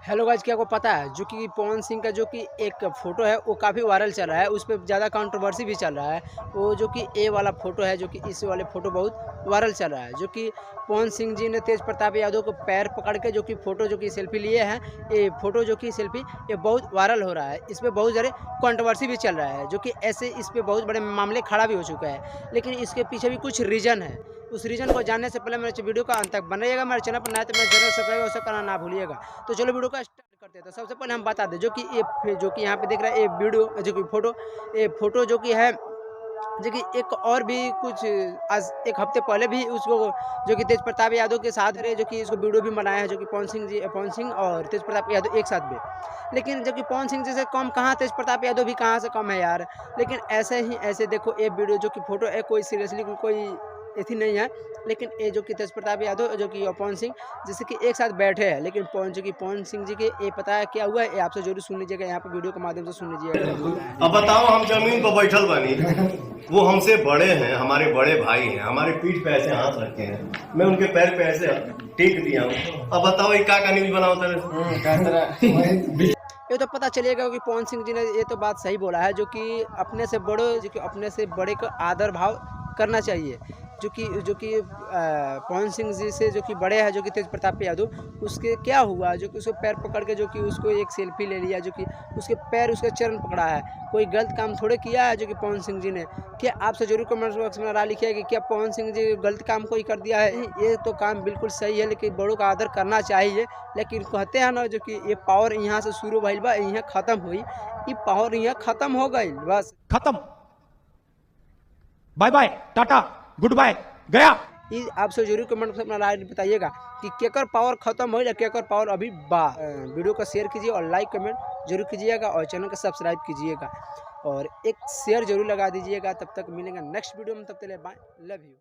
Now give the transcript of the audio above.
Hello guys, क्या आपको पता है जो कि पवन सिंह का जो कि एक फ़ोटो है वो काफ़ी वायरल चल रहा है, उस पे ज़्यादा कंट्रोवर्सी भी चल रहा है। वो जो कि ए वाला फ़ोटो है, जो कि इस वाले फ़ोटो बहुत वायरल चल रहा है, जो कि पवन सिंह जी ने तेज प्रताप यादव को पैर पकड़ के जो कि फ़ोटो जो कि सेल्फी लिए हैं, ये फ़ोटो जो कि सेल्फी ये बहुत वायरल हो रहा है। इस पे बहुत ज़्यादा कंट्रोवर्सी भी चल रहा है, जो कि ऐसे इस पे बहुत बड़े मामले खड़ा भी हो चुका है। लेकिन इसके पीछे भी कुछ रीज़न है। उस रीज़न को जानने से पहले मेरे वीडियो का अंत तक बने रहिएगा। मेरे चैनल पर नए तो मेरे चैनल सब्सक्राइब अवश्य करना ना भूलिएगा। तो चलो वीडियो का स्टार्ट करते हैं। तो सबसे पहले हम बता दें जो कि ये जो कि यहाँ पे देख रहे हैं ये वीडियो जो कि फ़ोटो जो कि है, जो कि एक और भी कुछ आज 1 हफ्ते पहले भी उसको जो कि तेज प्रताप यादव के साथ रहे, जो कि इसको वीडियो भी बनाया है, जो कि पवन सिंह और तेज प्रताप यादव एक साथ में। लेकिन जो कि पवन सिंह जी से कम कहाँ, तेज प्रताप यादव भी कहाँ से कम है यार। लेकिन ऐसे देखो ये वीडियो जो कि फ़ोटो है, कोई सीरियसली कोई एथी नहीं है। लेकिन ये जो कि तेज प्रताप यादव जो कि पवन सिंह जैसे कि एक साथ बैठे हैं, लेकिन पवन सिंह जी के ये पता है क्या हुआ है, ये आपसे जरूर सुन लीजिएगा, यहाँ पे वीडियो के माध्यम से सुन लीजिएगा क्या बोल रहा है। अब बताओ, हम जमीन पर बैठल बानी, वो हमसे बड़े हैं, हमारे बड़े भाई हैं, हमारे पीठ पे ऐसे हाथ रखे हैं, मैं उनके पैर पे ऐसे टेक दिया हूँ। अब बताओ ये का न्यूज बनाओ ये तो पता चलेगा कि पवन सिंह जी ने ये तो बात सही बोला है, जो कि अपने से बड़े का आदर भाव करना चाहिए। जो कि पवन सिंह जी से जो कि बड़े हैं, जो कि तेज प्रताप यादव, उसके क्या हुआ जो कि उसको पैर पकड़ के जो कि उसको एक सेल्फी ले लिया, जो कि उसके पैर उसके चरण पकड़ा है। कोई गलत काम थोड़े किया है जो कि पवन सिंह जी ने। क्या आपसे जरूर कमेंट बॉक्स में राय लिखिए कि क्या पवन सिंह जी गलत काम कोई कर दिया है। ये तो काम बिल्कुल सही है, लेकिन बड़ों का आदर करना चाहिए। लेकिन कहते हैं ना जो कि ये पावर यहाँ से शुरू भइल बा, यहाँ खत्म हुई, ये पावर यहाँ खत्म हो गई बस खत्म। Bye bye, tata, goodbye, गया। ये आपसे जरूर कमेंट में अपना राय बताइएगा कि केकर पावर खत्म हो या केकर पावर अभी बा। वीडियो को शेयर कीजिए और लाइक कमेंट जरूर कीजिएगा और चैनल को सब्सक्राइब कीजिएगा और एक शेयर जरूर लगा दीजिएगा। तब तक मिलेंगे नेक्स्ट वीडियो में, तब तक बाय, लव यू।